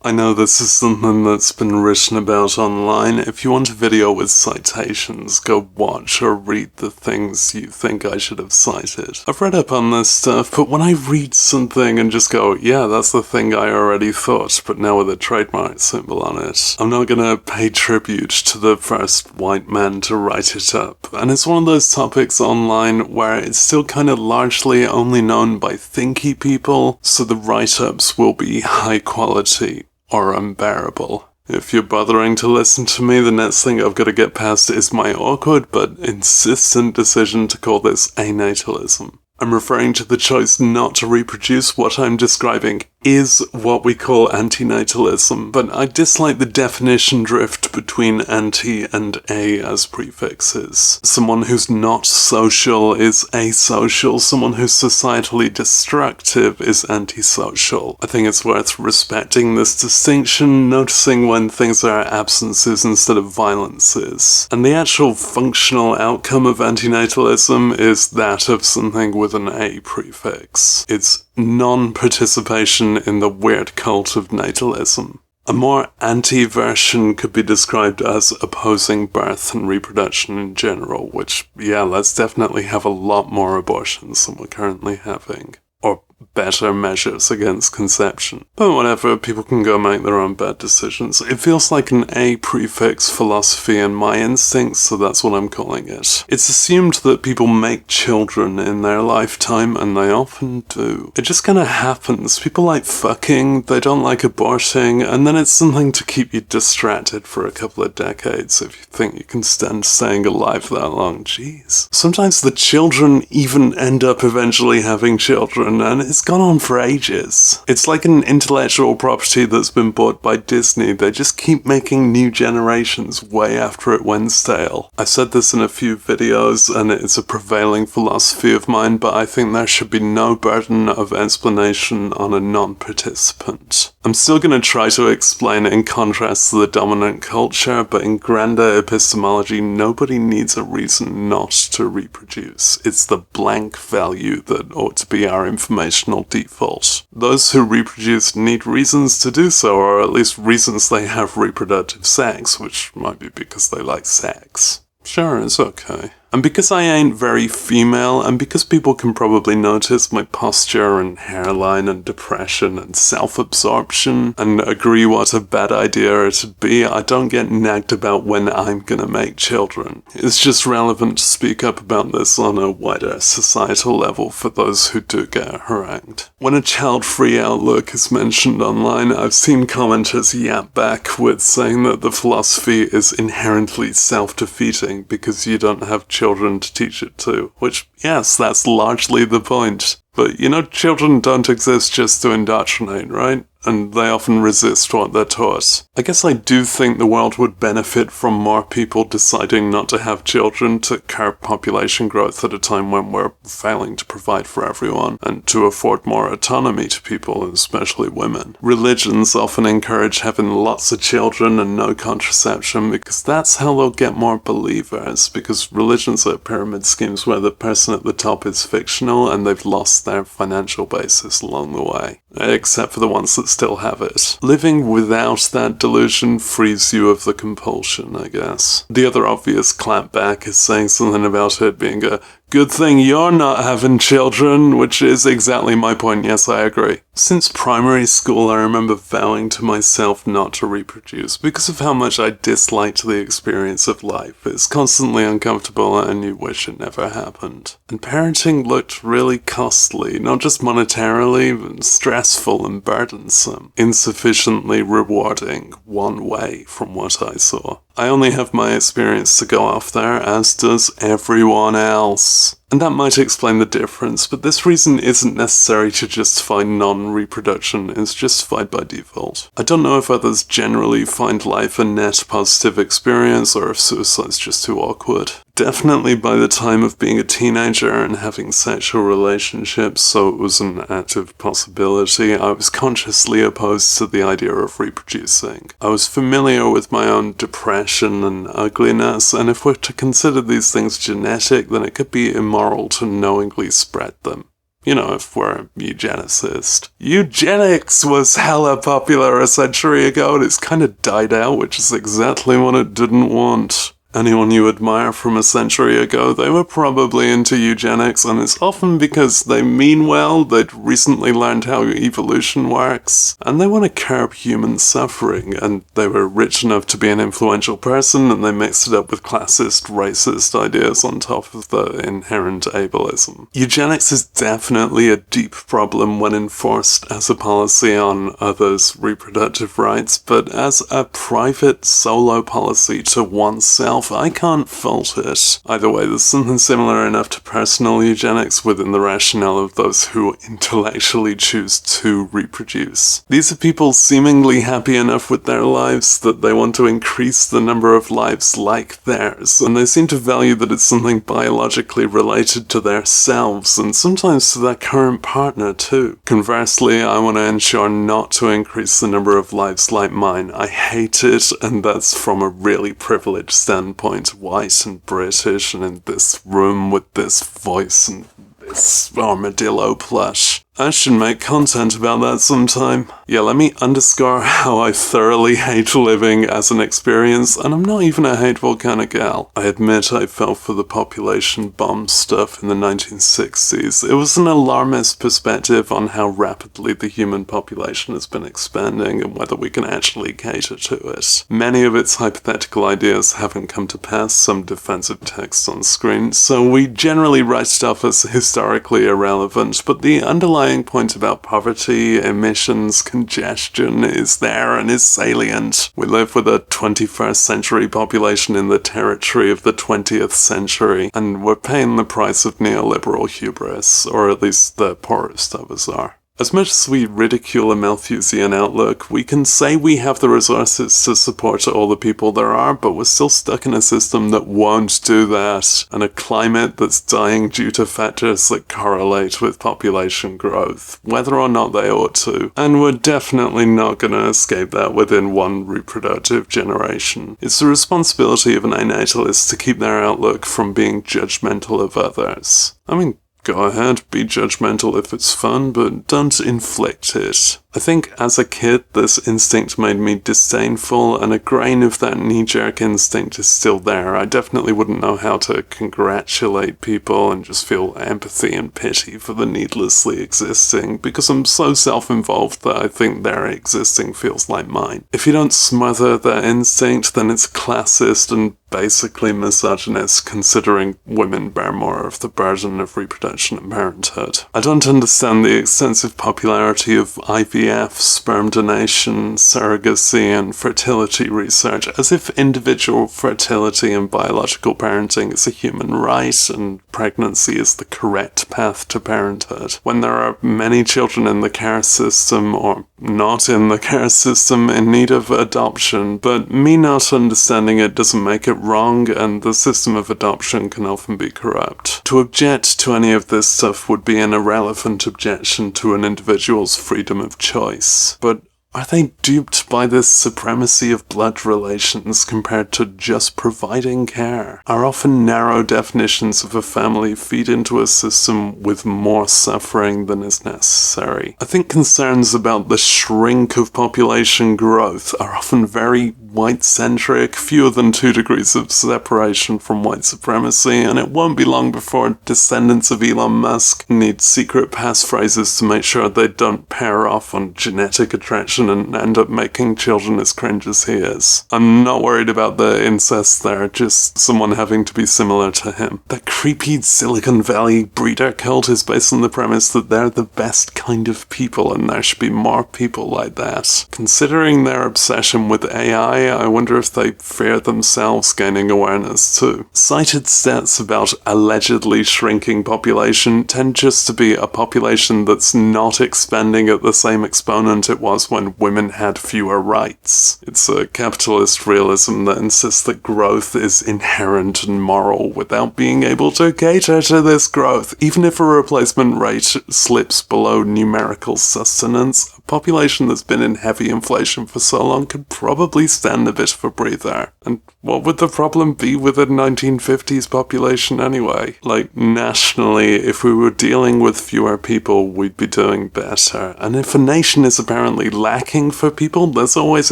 I know this is something that's been written about online. If you want a video with citations, go watch or read the things you think I should have cited. I've read up on this stuff, but when I read something and just go, yeah, that's the thing I already thought, but now with a trademark symbol on it, I'm not gonna pay tribute to the first white man to write it up. And it's one of those topics online where it's still kind of largely only known by thinky people, so the write-ups will be high quality or unbearable. If you're bothering to listen to me, the next thing I've got to get past is my awkward but insistent decision to call this anatalism. I'm referring to the choice not to reproduce. What I'm describing is what we call antinatalism, but I dislike the definition drift between anti and a as prefixes. Someone who's not social is asocial, someone who's societally destructive is antisocial. I think it's worth respecting this distinction, noticing when things are absences instead of violences. And the actual functional outcome of antinatalism is that of something with an a prefix. It's non-participation in the weird cult of natalism. A more anti-version could be described as opposing birth and reproduction in general, which, yeah, let's definitely have a lot more abortions than we're currently having. Or better measures against conception. But whatever, people can go make their own bad decisions. It feels like an A prefix philosophy in my instincts, so that's what I'm calling it. It's assumed that people make children in their lifetime, and they often do. It just kinda happens. People like fucking, they don't like aborting, and then it's something to keep you distracted for a couple of decades if you think you can stand staying alive that long. Jeez. Sometimes the children even end up eventually having children, and it's gone on for ages. It's like an intellectual property that's been bought by Disney. They just keep making new generations way after it went stale. I said this in a few videos, and it's a prevailing philosophy of mine, but I think there should be no burden of explanation on a non-participant. I'm still going to try to explain it in contrast to the dominant culture, but in grander epistemology, nobody needs a reason not to reproduce. It's the blank value that ought to be our informational default. Those who reproduce need reasons to do so, or at least reasons they have reproductive sex, which might be because they like sex. Sure, it's okay. And because I ain't very female, and because people can probably notice my posture and hairline and depression and self-absorption and agree what a bad idea it'd be, I don't get nagged about when I'm gonna make children. It's just relevant to speak up about this on a wider societal level for those who do get harangued. When a child-free outlook is mentioned online, I've seen commenters yap back with saying that the philosophy is inherently self-defeating because you don't have children to teach it to, which, yes, that's largely the point. But, you know, children don't exist just to indoctrinate, right? And they often resist what they're taught. I guess I do think the world would benefit from more people deciding not to have children to curb population growth at a time when we're failing to provide for everyone, and to afford more autonomy to people, especially women. Religions often encourage having lots of children and no contraception because that's how they'll get more believers, because religions are pyramid schemes where the person at the top is fictional and they've lost their financial basis along the way. Except for the ones that still have it. Living without that delusion frees you of the compulsion, I guess. The other obvious clapback is saying something about it being a good thing you're not having children, which is exactly my point. Yes, I agree. Since primary school, I remember vowing to myself not to reproduce because of how much I disliked the experience of life. It's constantly uncomfortable and you wish it never happened. And parenting looked really costly, not just monetarily, but stressful and burdensome. Insufficiently rewarding, one way from what I saw. I only have my experience to go off there, as does everyone else. And that might explain the difference, but this reason isn't necessary to justify non-reproduction, it's justified by default. I don't know if others generally find life a net positive experience, or if suicide's just too awkward. Definitely by the time of being a teenager and having sexual relationships, so it was an active possibility, I was consciously opposed to the idea of reproducing. I was familiar with my own depression and ugliness, and if we're to consider these things genetic, then it could be immoral to knowingly spread them. You know, if we're a eugenicist. Eugenics was hella popular a century ago, and it's kind of died out, which is exactly what it didn't want. Anyone you admire from a century ago, they were probably into eugenics, and it's often because they mean well, they'd recently learned how evolution works, and they want to curb human suffering, and they were rich enough to be an influential person, and they mixed it up with classist, racist ideas on top of the inherent ableism. Eugenics is definitely a deep problem when enforced as a policy on others' reproductive rights, but as a private solo policy to oneself, I can't fault it. Either way, there's something similar enough to personal eugenics within the rationale of those who intellectually choose to reproduce. These are people seemingly happy enough with their lives that they want to increase the number of lives like theirs, and they seem to value that it's something biologically related to their selves, and sometimes to their current partner too. Conversely, I want to ensure not to increase the number of lives like mine. I hate it, and that's from a really privileged standpoint, white and British, and in this room with this voice and this armadillo plush. I should make content about that sometime. Yeah, let me underscore how I thoroughly hate living as an experience, and I'm not even a hateful kind of gal. I admit I fell for the population bomb stuff in the 1960s. It was an alarmist perspective on how rapidly the human population has been expanding and whether we can actually cater to it. Many of its hypothetical ideas haven't come to pass, some defensive texts on screen, so we generally write it off as historically irrelevant, but the underlying point about poverty, emissions, congestion is there and is salient. We live with a 21st century population in the territory of the 20th century, and we're paying the price of neoliberal hubris, or at least the poorest of us are. As much as we ridicule a Malthusian outlook, we can say we have the resources to support all the people there are, but we're still stuck in a system that won't do that, and a climate that's dying due to factors that correlate with population growth, whether or not they ought to. And we're definitely not going to escape that within one reproductive generation. It's the responsibility of an anatalist to keep their outlook from being judgmental of others. I mean, go ahead, be judgmental if it's fun, but don't inflict it. I think as a kid, this instinct made me disdainful, and a grain of that knee-jerk instinct is still there. I definitely wouldn't know how to congratulate people and just feel empathy and pity for the needlessly existing, because I'm so self-involved that I think their existing feels like mine. If you don't smother that instinct, then it's classist and basically misogynist, considering women bear more of the burden of reproduction and parenthood. I don't understand the extensive popularity of IVF, sperm donation, surrogacy, and fertility research, as if individual fertility and biological parenting is a human right and pregnancy is the correct path to parenthood, when there are many children in the care system or not in the care system in need of adoption, but me not understanding it doesn't make it wrong, and the system of adoption can often be corrupt. To object to any of this stuff would be an irrelevant objection to an individual's freedom of choice. But are they duped by this supremacy of blood relations compared to just providing care? Our often narrow definitions of a family feed into a system with more suffering than is necessary. I think concerns about the shrink of population growth are often very white-centric, fewer than 2 degrees of separation from white supremacy, and it won't be long before descendants of Elon Musk need secret passphrases to make sure they don't pair off on genetic attraction and end up making children as cringe as he is. I'm not worried about the incest there, just someone having to be similar to him. That creepy Silicon Valley breeder cult is based on the premise that they're the best kind of people and there should be more people like that. Considering their obsession with AI, I wonder if they fear themselves gaining awareness too. Cited stats about allegedly shrinking population tend just to be a population that's not expanding at the same exponent it was when women had fewer rights. It's a capitalist realism that insists that growth is inherent and moral without being able to cater to this growth. Even if a replacement rate slips below numerical sustenance, a population that's been in heavy inflation for so long could probably stand a bit of a breather. And what would the problem be with a 1950s population anyway? Like, nationally, if we were dealing with fewer people, we'd be doing better. And if a nation is apparently lacking for people, there's always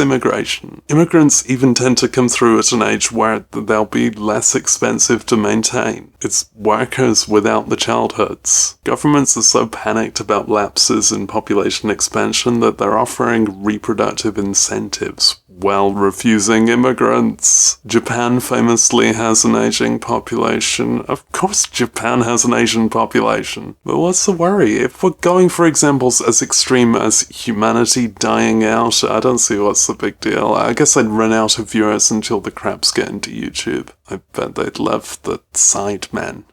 immigration. Immigrants even tend to come through at an age where they'll be less expensive to maintain. It's workers without the childhoods. Governments are so panicked about lapses in population expansion that they're offering reproductive incentives while refusing immigrants. Japan famously has an aging population. Of course Japan has an Asian population. But what's the worry? If we're going for examples as extreme as humanity dying out, I don't see what's the big deal. I guess I'd run out of viewers until the craps get into YouTube. I bet they'd love the Sidemen,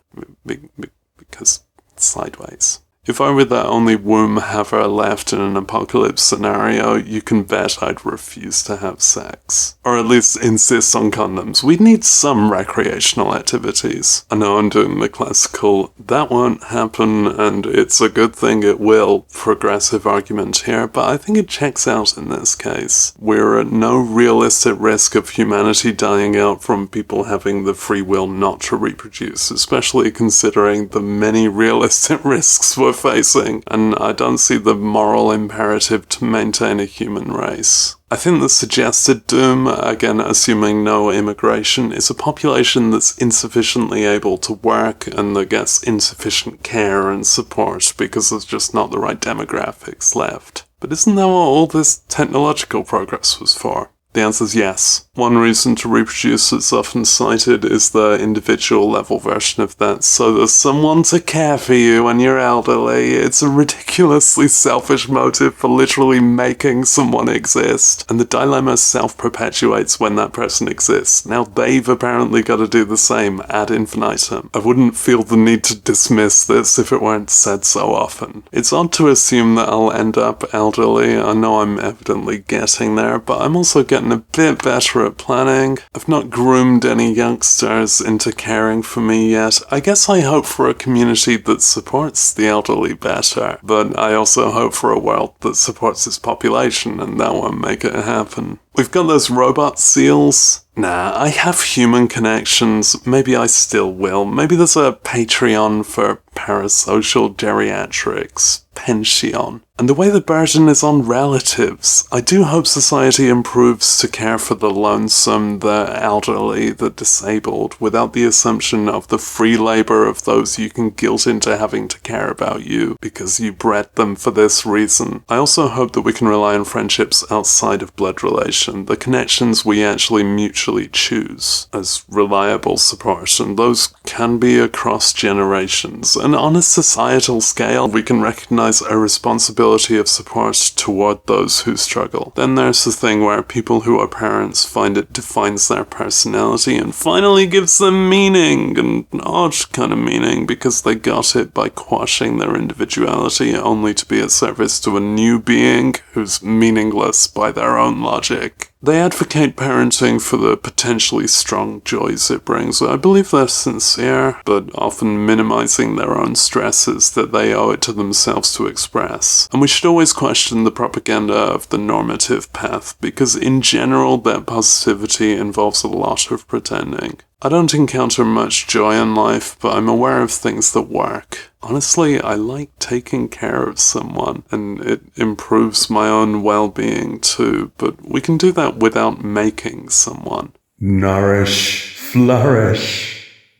because sideways. If I were the only womb haver left in an apocalypse scenario, you can bet I'd refuse to have sex. Or at least insist on condoms. We'd need some recreational activities. I know I'm doing the classical, that won't happen and it's a good thing it will, progressive argument here, but I think it checks out in this case. We're at no realistic risk of humanity dying out from people having the free will not to reproduce, especially considering the many realistic risks we're facing, and I don't see the moral imperative to maintain a human race. I think the suggested doom, again assuming no immigration, is a population that's insufficiently able to work and that gets insufficient care and support because there's just not the right demographics left. But isn't that what all this technological progress was for? The answer is yes. One reason to reproduce that's often cited is the individual level version of that, so there's someone to care for you when you're elderly. It's a ridiculously selfish motive for literally making someone exist, and the dilemma self-perpetuates when that person exists. Now they've apparently got to do the same ad infinitum. I wouldn't feel the need to dismiss this if it weren't said so often. It's odd to assume that I'll end up elderly. I know I'm evidently getting there, but I'm also getting a bit better at planning. I've not groomed any youngsters into caring for me yet. I guess I hope for a community that supports the elderly better, but I also hope for a world that supports its population, and that won't make it happen. We've got those robot seals. Nah, I have human connections. Maybe I still will. Maybe there's a Patreon for parasocial geriatrics. Pension. And the way the burden is on relatives. I do hope society improves to care for the lonesome, the elderly, the disabled, without the assumption of the free labor of those you can guilt into having to care about you because you bred them for this reason. I also hope that we can rely on friendships outside of blood relation, the connections we actually mutually choose as reliable support, and those can be across generations. And on a societal scale, we can recognize a responsibility of support toward those who struggle. Then there's the thing where people who are parents find it defines their personality and finally gives them meaning, and an odd kind of meaning because they got it by quashing their individuality only to be at service to a new being who's meaningless by their own logic. They advocate parenting for the potentially strong joys it brings. I believe they're sincere, but often minimizing their own stresses that they owe it to themselves to express. And we should always question the propaganda of the normative path, because in general that positivity involves a lot of pretending. I don't encounter much joy in life, but I'm aware of things that work. Honestly, I like taking care of someone, and it improves my own well-being too, but we can do that without making someone. Nourish, flourish.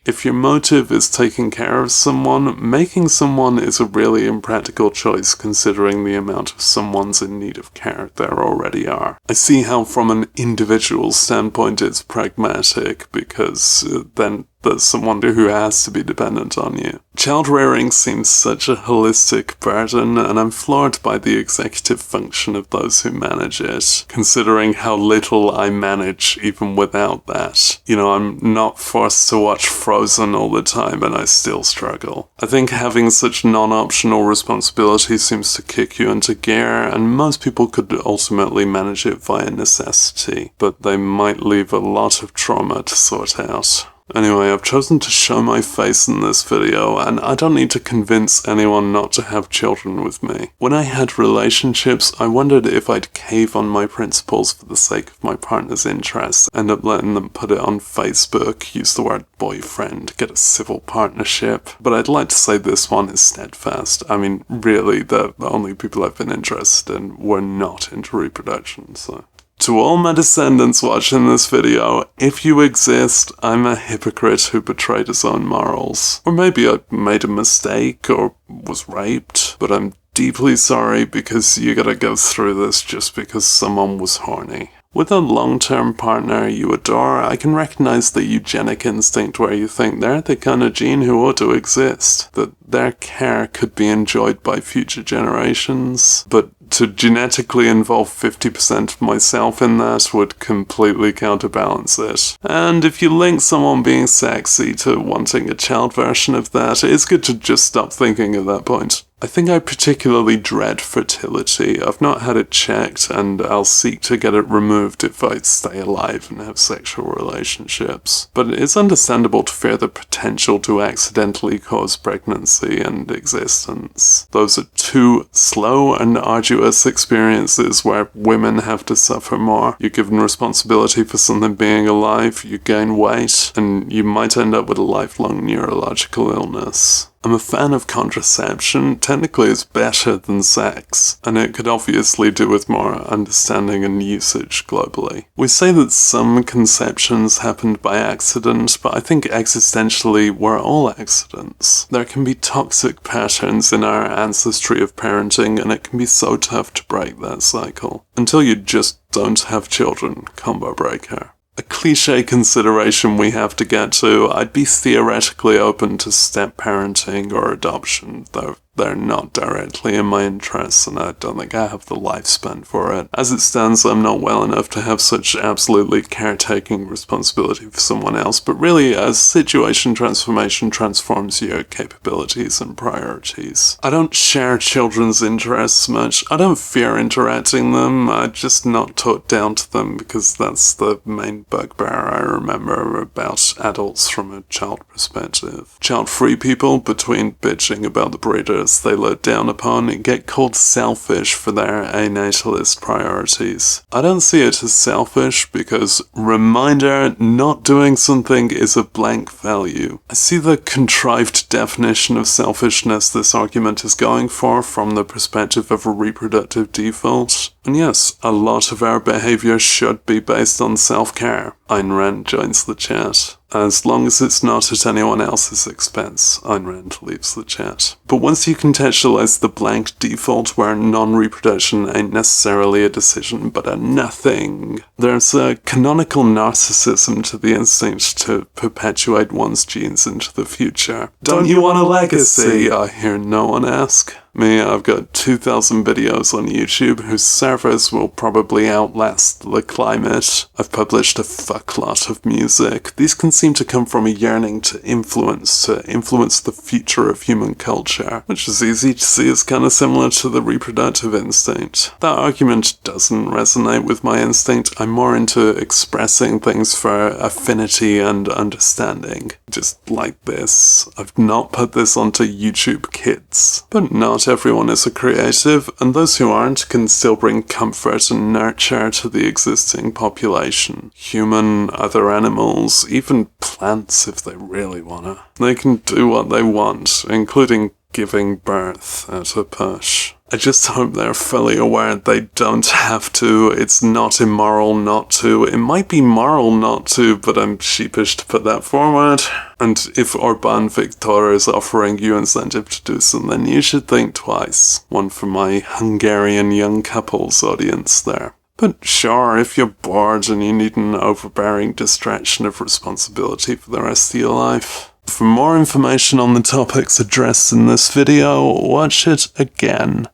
If your motive is taking care of someone, making someone is a really impractical choice considering the amount of someone's in need of care there already are. I see how from an individual standpoint it's pragmatic, because then there's someone who has to be dependent on you. Child rearing seems such a holistic burden, and I'm floored by the executive function of those who manage it, considering how little I manage even without that. You know, I'm not forced to watch Frozen all the time, and I still struggle. I think having such non-optional responsibility seems to kick you into gear, and most people could ultimately manage it via necessity, but they might leave a lot of trauma to sort out. Anyway, I've chosen to show my face in this video, and I don't need to convince anyone not to have children with me. When I had relationships, I wondered if I'd cave on my principles for the sake of my partner's interests, end up letting them put it on Facebook, use the word boyfriend, get a civil partnership. But I'd like to say this one is steadfast. I mean, really, the only people I've been interested in were not into reproduction, so... To all my descendants watching this video, if you exist, I'm a hypocrite who betrayed his own morals. Or maybe I made a mistake or was raped, but I'm deeply sorry because you gotta go through this just because someone was horny. With a long-term partner you adore, I can recognize the eugenic instinct where you think they're the kind of gene who ought to exist, that their care could be enjoyed by future generations, but to genetically involve 50% of myself in that would completely counterbalance it. And if you link someone being sexy to wanting a child version of that, it's good to just stop thinking at that point. I think I particularly dread fertility. I've not had it checked, and I'll seek to get it removed if I stay alive and have sexual relationships. But it's understandable to fear the potential to accidentally cause pregnancy and existence. Those are two slow and arduous experiences where women have to suffer more. You're given responsibility for something being alive, you gain weight, and you might end up with a lifelong neurological illness. I'm a fan of contraception. Technically it's better than sex, and it could obviously do with more understanding and usage globally. We say that some conceptions happened by accident, but I think existentially we're all accidents. There can be toxic patterns in our ancestry of parenting, and it can be so tough to break that cycle. Until you just don't have children, combo breaker. A cliche consideration we have to get to, I'd be theoretically open to step parenting or adoption, though they're not directly in my interests and I don't think I have the lifespan for it. As it stands, I'm not well enough to have such absolutely caretaking responsibility for someone else, but really, as situation transformation transforms your capabilities and priorities. I don't share children's interests much. I don't fear interacting them, I'm just not taught down to them because that's the main bugbear I remember about adults from a child perspective. Child-free people, between bitching about the breeders they look down upon, get called selfish for their anatalist priorities. I don't see it as selfish because, reminder, not doing something is a blank value. I see the contrived definition of selfishness this argument is going for from the perspective of a reproductive default. And yes, a lot of our behaviour should be based on self-care. Ayn Rand joins the chat. As long as it's not at anyone else's expense, Ayn Rand leaves the chat. But once you contextualize the blank default where non-reproduction ain't necessarily a decision but a nothing, there's a canonical narcissism to the instinct to perpetuate one's genes into the future. Don't you want a legacy? I hear no one ask. Me, I've got 2,000 videos on YouTube whose servers will probably outlast the climate. I've published a fucklot of music. These can seem to come from a yearning to influence the future of human culture, which is easy to see as kind of similar to the reproductive instinct. That argument doesn't resonate with my instinct. I'm more into expressing things for affinity and understanding. Just like this. I've not put this onto YouTube Kids, but not everyone is a creative, and those who aren't can still bring comfort and nurture to the existing population. Human, other animals, even plants if they really wanna. They can do what they want, including giving birth at a push. I just hope they're fully aware they don't have to. It's not immoral not to. It might be moral not to, but I'm sheepish to put that forward. And if Orban Viktor is offering you incentive to do so, then you should think twice. One for my Hungarian young couples audience there. But sure, if you're bored and you need an overbearing distraction of responsibility for the rest of your life. For more information on the topics addressed in this video, watch it again.